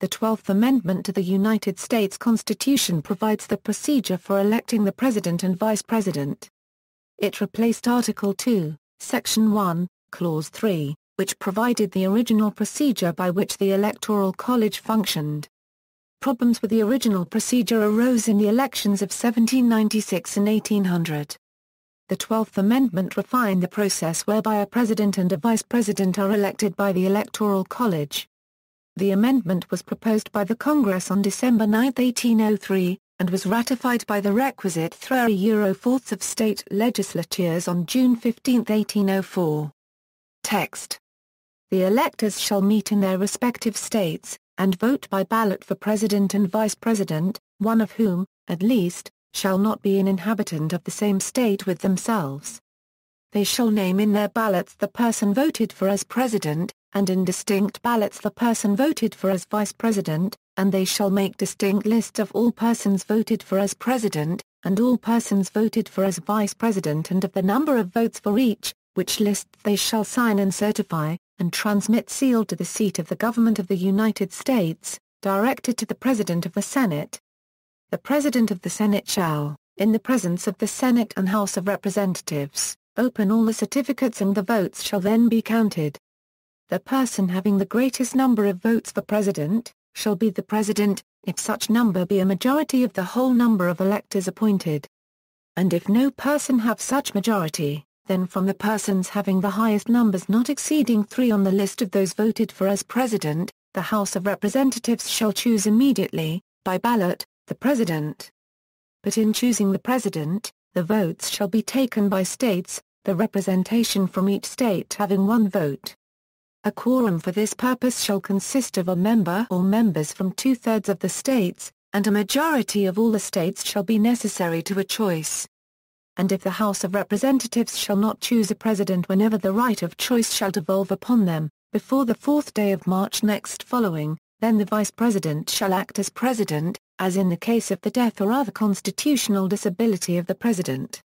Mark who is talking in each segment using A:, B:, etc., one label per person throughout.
A: The 12th Amendment to the United States Constitution provides the procedure for electing the President and Vice President. It replaced Article 2, Section 1, Clause 3, which provided the original procedure by which the Electoral College functioned. Problems with the original procedure arose in the elections of 1796 and 1800. The 12th Amendment refined the process whereby a president and a vice president are elected by the Electoral College. The amendment was proposed by the Congress on December 9, 1803, and was ratified by the requisite 3/4 of state legislatures on June 15, 1804. Text. The electors shall meet in their respective states, and vote by ballot for president and vice president, one of whom, at least, shall not be an inhabitant of the same state with themselves. They shall name in their ballots the person voted for as president, and in distinct ballots the person voted for as vice president, and they shall make distinct lists of all persons voted for as president, and all persons voted for as vice president and of the number of votes for each, which list they shall sign and certify, and transmit sealed to the seat of the government of the United States, directed to the President of the Senate. The President of the Senate shall, in the presence of the Senate and House of Representatives, open all the certificates and the votes shall then be counted. The person having the greatest number of votes for President, shall be the President, if such number be a majority of the whole number of electors appointed. And if no person have such majority, then from the persons having the highest numbers not exceeding 3 on the list of those voted for as President, the House of Representatives shall choose immediately, by ballot, the President. But in choosing the President, the votes shall be taken by states, the representation from each state having 1 vote. A quorum for this purpose shall consist of a member or members from 2/3 of the states, and a majority of all the states shall be necessary to a choice. And if the House of Representatives shall not choose a president whenever the right of choice shall devolve upon them, before the 4th day of March next following, then the Vice President shall act as President, as in the case of the death or other constitutional disability of the President.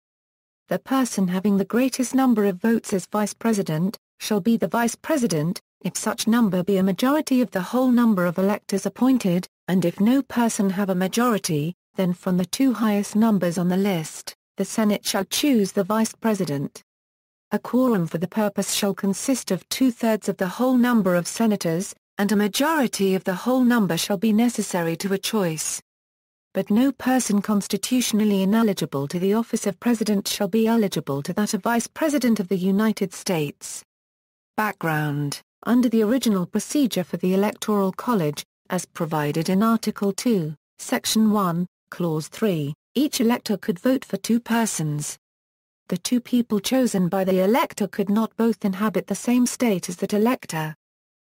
A: The person having the greatest number of votes as Vice President, shall be the Vice President, if such number be a majority of the whole number of electors appointed, and if no person have a majority, then from the 2 highest numbers on the list, the Senate shall choose the Vice President. A quorum for the purpose shall consist of 2/3 of the whole number of senators, and a majority of the whole number shall be necessary to a choice. But no person constitutionally ineligible to the office of President shall be eligible to that of Vice President of the United States. Background. Under the original procedure for the Electoral College, as provided in Article 2, Section 1, Clause 3, each elector could vote for 2 persons. The 2 people chosen by the elector could not both inhabit the same state as that elector.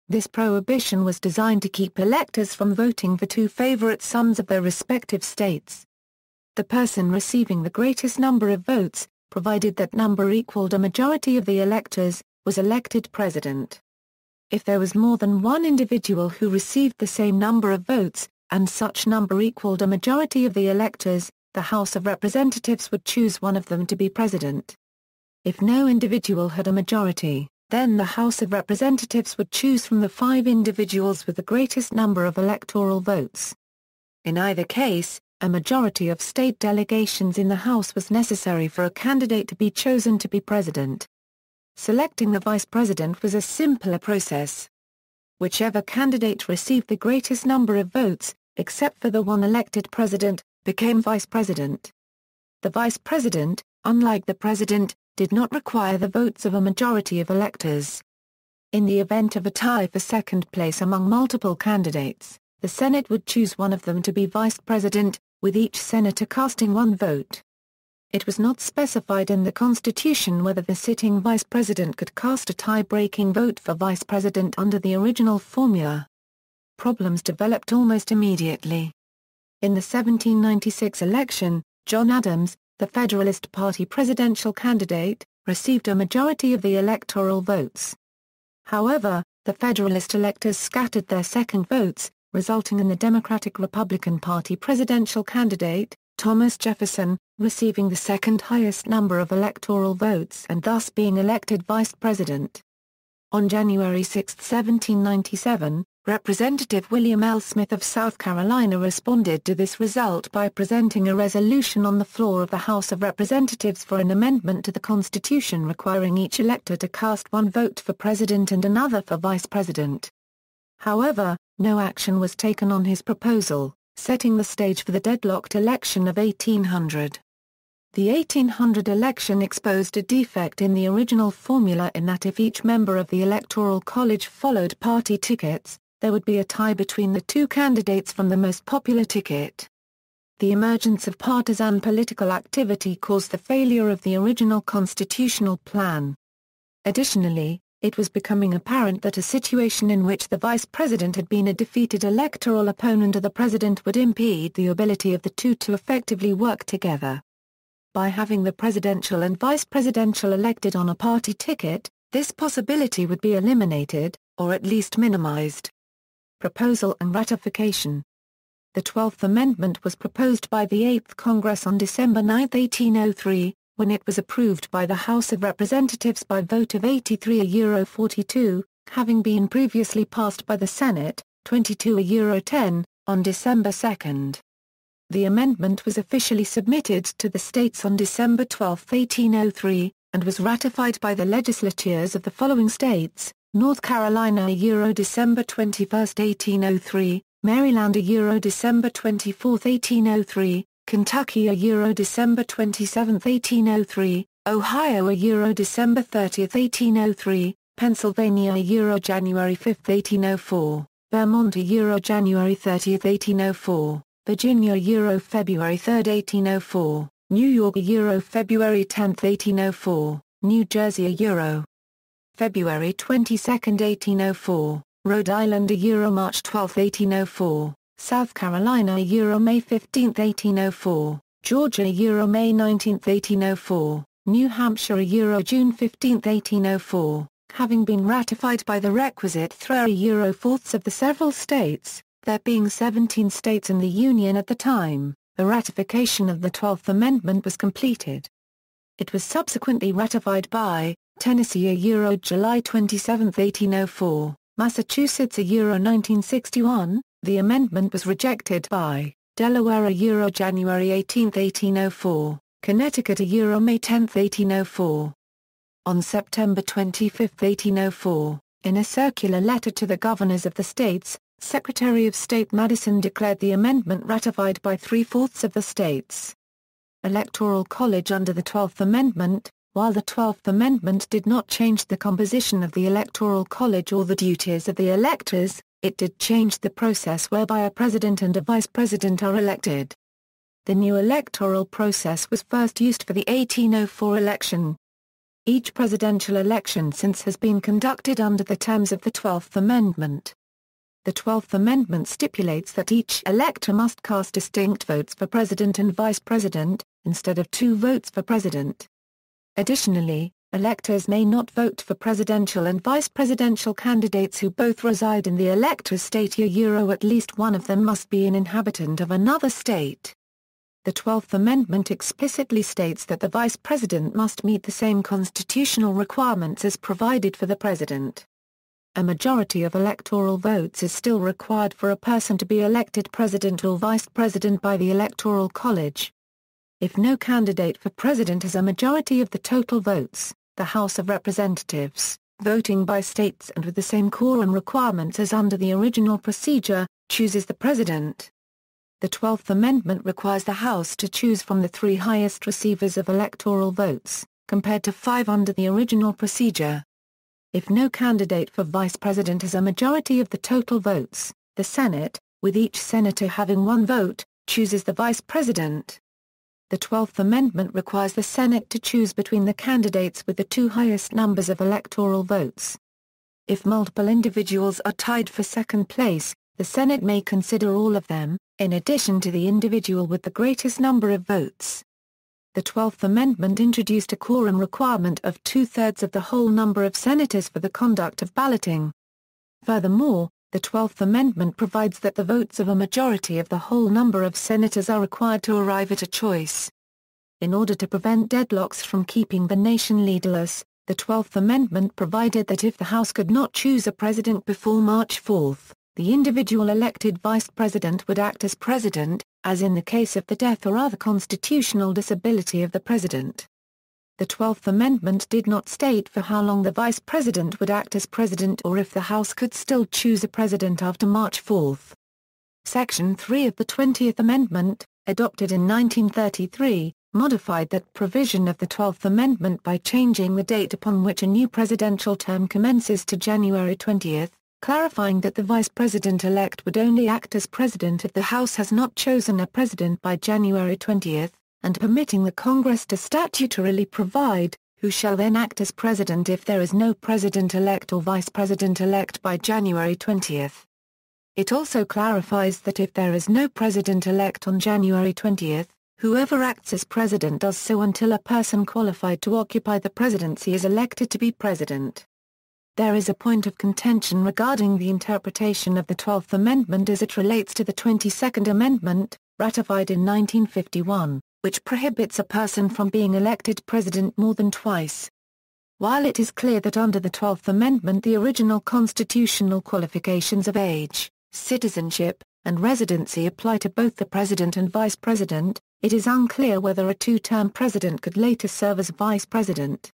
A: This prohibition was designed to keep electors from voting for 2 favorite sons of their respective states. The person receiving the greatest number of votes, provided that number equaled a majority of the electors, was elected president. If there was more than one individual who received the same number of votes, and such number equaled a majority of the electors, the House of Representatives would choose one of them to be president. If no individual had a majority, then the House of Representatives would choose from the 5 individuals with the greatest number of electoral votes. In either case, a majority of state delegations in the House was necessary for a candidate to be chosen to be president. Selecting the vice president was a simpler process. Whichever candidate received the greatest number of votes, except for the one elected president, became vice president. The vice president, unlike the president, did not require the votes of a majority of electors. In the event of a tie for second place among multiple candidates, the Senate would choose one of them to be vice president, with each senator casting 1 vote. It was not specified in the Constitution whether the sitting vice president could cast a tie-breaking vote for vice president under the original formula. Problems developed almost immediately. In the 1796 election, John Adams, the Federalist Party presidential candidate, received a majority of the electoral votes. However, the Federalist electors scattered their second votes, resulting in the Democratic-Republican Party presidential candidate, Thomas Jefferson, receiving the second highest number of electoral votes and thus being elected vice president. On January 6, 1797, Representative William L. Smith of South Carolina responded to this result by presenting a resolution on the floor of the House of Representatives for an amendment to the Constitution requiring each elector to cast one vote for president and another for vice president. However, no action was taken on his proposal, setting the stage for the deadlocked election of 1800. The 1800 election exposed a defect in the original formula in that if each member of the Electoral College followed party tickets, there would be a tie between the two candidates from the most popular ticket. The emergence of partisan political activity caused the failure of the original constitutional plan. Additionally, it was becoming apparent that a situation in which the vice president had been a defeated electoral opponent of the president would impede the ability of the two to effectively work together. By having the presidential and vice presidential elected on a party ticket, this possibility would be eliminated, or at least minimized. Proposal and ratification. The 12th Amendment was proposed by the 8th Congress on December 9, 1803, when it was approved by the House of Representatives by vote of 83-42, having been previously passed by the Senate, 22-10, on December 2. The amendment was officially submitted to the states on December 12, 1803, and was ratified by the legislatures of the following states: North Carolina December 21, 1803, Maryland December 24, 1803, Kentucky December 27, 1803, Ohio December 30, 1803, Pennsylvania January 5, 1804, Vermont January 30, 1804, Virginia February 3, 1804, New York February 10, 1804, New Jersey February 22, 1804, Rhode Island March 12, 1804, South Carolina May 15, 1804, Georgia May 19, 1804, New Hampshire June 15, 1804, having been ratified by the requisite 3/4 of the several states, there being 17 states in the Union at the time. The ratification of the 12th Amendment was completed. It was subsequently ratified by Tennessee July 27, 1804, Massachusetts 1961, the amendment was rejected by Delaware January 18, 1804, Connecticut May 10, 1804. On September 25, 1804, in a circular letter to the governors of the states, Secretary of State Madison declared the amendment ratified by 3/4 of the states. Electoral College. Under the 12th Amendment, while the 12th Amendment did not change the composition of the Electoral College or the duties of the electors, it did change the process whereby a president and a vice president are elected. The new electoral process was first used for the 1804 election. Each presidential election since has been conducted under the terms of the 12th Amendment. The 12th Amendment stipulates that each elector must cast distinct votes for president and vice president, instead of 2 votes for president. Additionally, electors may not vote for presidential and vice presidential candidates who both reside in the elector's state at least one of them must be an inhabitant of another state. The 12th Amendment explicitly states that the vice president must meet the same constitutional requirements as provided for the president. A majority of electoral votes is still required for a person to be elected president or vice president by the Electoral College. If no candidate for president has a majority of the total votes, the House of Representatives, voting by states and with the same quorum requirements as under the original procedure, chooses the president. The 12th Amendment requires the House to choose from the 3 highest receivers of electoral votes, compared to 5 under the original procedure. If no candidate for vice president has a majority of the total votes, the Senate, with each senator having 1 vote, chooses the vice president. The 12th Amendment requires the Senate to choose between the candidates with the 2 highest numbers of electoral votes. If multiple individuals are tied for second place, the Senate may consider all of them, in addition to the individual with the greatest number of votes. The 12th Amendment introduced a quorum requirement of 2/3 of the whole number of senators for the conduct of balloting. Furthermore, the 12th Amendment provides that the votes of a majority of the whole number of senators are required to arrive at a choice. In order to prevent deadlocks from keeping the nation leaderless, the 12th Amendment provided that if the House could not choose a president before March 4, the individual elected vice president would act as president, as in the case of the death or other constitutional disability of the president. The 12th Amendment did not state for how long the vice president would act as president or if the House could still choose a president after March 4. Section 3 of the 20th Amendment, adopted in 1933, modified that provision of the 12th Amendment by changing the date upon which a new presidential term commences to January 20, clarifying that the vice president-elect would only act as president if the House has not chosen a president by January 20, and permitting the Congress to statutorily provide, who shall then act as president if there is no president-elect or vice president-elect by January 20. It also clarifies that if there is no president-elect on January 20, whoever acts as president does so until a person qualified to occupy the presidency is elected to be president. There is a point of contention regarding the interpretation of the 12th Amendment as it relates to the 22nd Amendment, ratified in 1951, which prohibits a person from being elected president more than twice. While it is clear that under the 12th Amendment the original constitutional qualifications of age, citizenship, and residency apply to both the president and vice president, it is unclear whether a two-term president could later serve as vice president.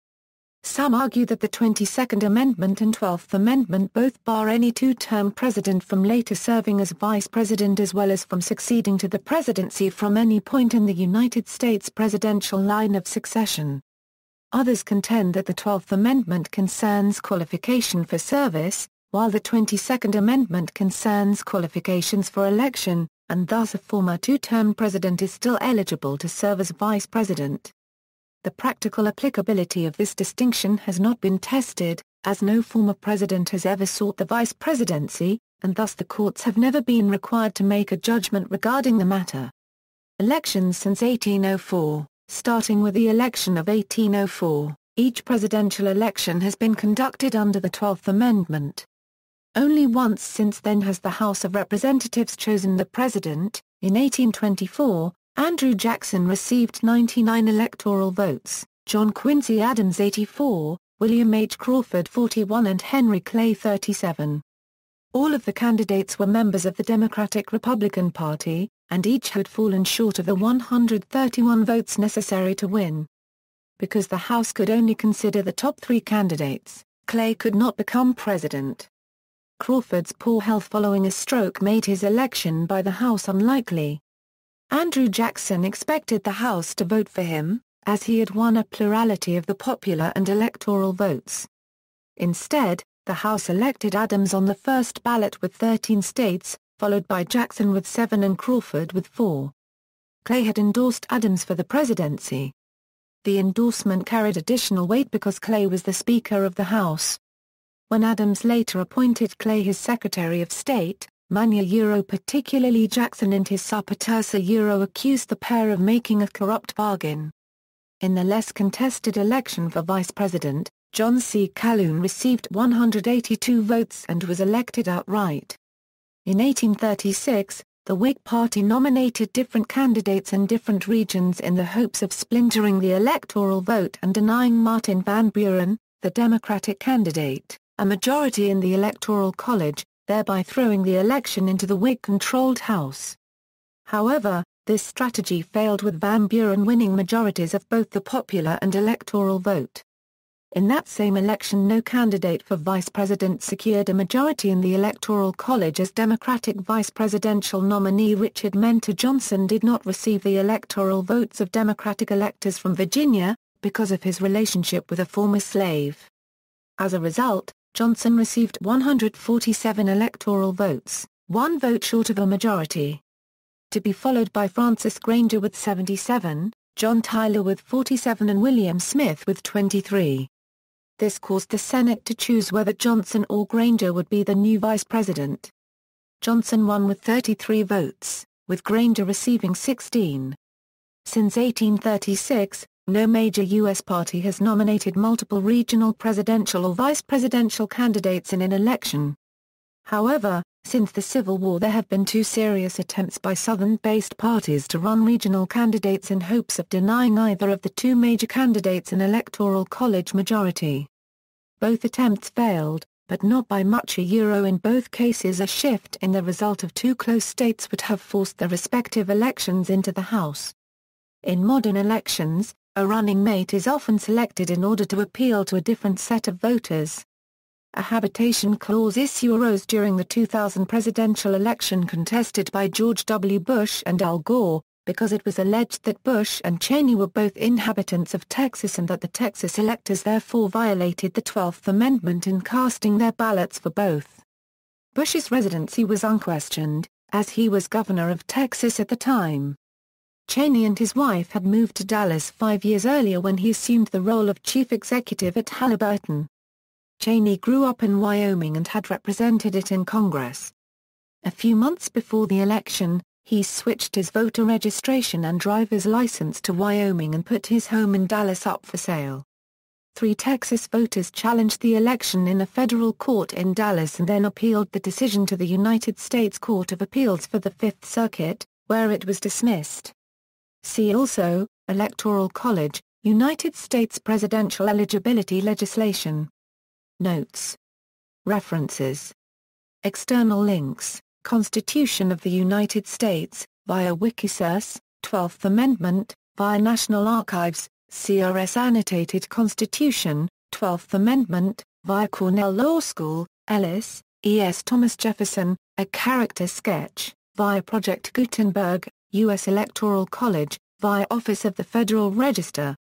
A: Some argue that the 22nd Amendment and 12th Amendment both bar any two-term president from later serving as vice president as well as from succeeding to the presidency from any point in the United States presidential line of succession. Others contend that the 12th Amendment concerns qualification for service, while the 22nd Amendment concerns qualifications for election, and thus a former two-term president is still eligible to serve as vice president. The practical applicability of this distinction has not been tested, as no former president has ever sought the vice presidency, and thus the courts have never been required to make a judgment regarding the matter. Elections since 1804, starting with the election of 1804, each presidential election has been conducted under the 12th Amendment. Only once since then has the House of Representatives chosen the president. In 1824, Andrew Jackson received 99 electoral votes, John Quincy Adams 84, William H. Crawford 41 and Henry Clay 37. All of the candidates were members of the Democratic-Republican Party, and each had fallen short of the 131 votes necessary to win. Because the House could only consider the top three candidates, Clay could not become president. Crawford's poor health following a stroke made his election by the House unlikely. Andrew Jackson expected the House to vote for him, as he had won a plurality of the popular and electoral votes. Instead, the House elected Adams on the first ballot with 13 states, followed by Jackson with 7 and Crawford with 4. Clay had endorsed Adams for the presidency. The endorsement carried additional weight because Clay was the Speaker of the House. When Adams later appointed Clay his Secretary of State, many particularly Jackson and his supporters accused the pair of making a corrupt bargain. In the less contested election for vice president, John C. Calhoun received 182 votes and was elected outright. In 1836, the Whig Party nominated different candidates in different regions in the hopes of splintering the electoral vote and denying Martin Van Buren, the Democratic candidate, a majority in the Electoral College, thereby throwing the election into the Whig-controlled House. However, this strategy failed with Van Buren winning majorities of both the popular and electoral vote. In that same election no candidate for vice president secured a majority in the Electoral College as Democratic vice presidential nominee Richard Mentor Johnson did not receive the electoral votes of Democratic electors from Virginia, because of his relationship with a former slave. As a result, Johnson received 147 electoral votes, 1 vote short of a majority. To be followed by Francis Granger with 77, John Tyler with 47 and William Smith with 23. This caused the Senate to choose whether Johnson or Granger would be the new vice president. Johnson won with 33 votes, with Granger receiving 16. Since 1836, no major U.S. party has nominated multiple regional presidential or vice presidential candidates in an election. However, since the Civil War there have been 2 serious attempts by Southern-based parties to run regional candidates in hopes of denying either of the 2 major candidates an electoral college majority. Both attempts failed, but not by much. In both cases, a shift in the result of two close states would have forced the respective elections into the House. In modern elections, a running mate is often selected in order to appeal to a different set of voters. A habitation clause issue arose during the 2000 presidential election contested by George W. Bush and Al Gore, because it was alleged that Bush and Cheney were both inhabitants of Texas and that the Texas electors therefore violated the 12th Amendment in casting their ballots for both. Bush's residency was unquestioned, as he was governor of Texas at the time. Cheney and his wife had moved to Dallas 5 years earlier when he assumed the role of chief executive at Halliburton. Cheney grew up in Wyoming and had represented it in Congress. A few months before the election, he switched his voter registration and driver's license to Wyoming and put his home in Dallas up for sale. 3 Texas voters challenged the election in a federal court in Dallas and then appealed the decision to the United States Court of Appeals for the Fifth Circuit, where it was dismissed. See also, Electoral College, United States presidential eligibility legislation. Notes. References. External links, Constitution of the United States, via Wikisource, 12th Amendment, via National Archives, CRS Annotated Constitution, 12th Amendment, via Cornell Law School, Ellis, E.S. Thomas Jefferson, A Character Sketch, via Project Gutenberg, U.S. Electoral College, via Office of the Federal Register.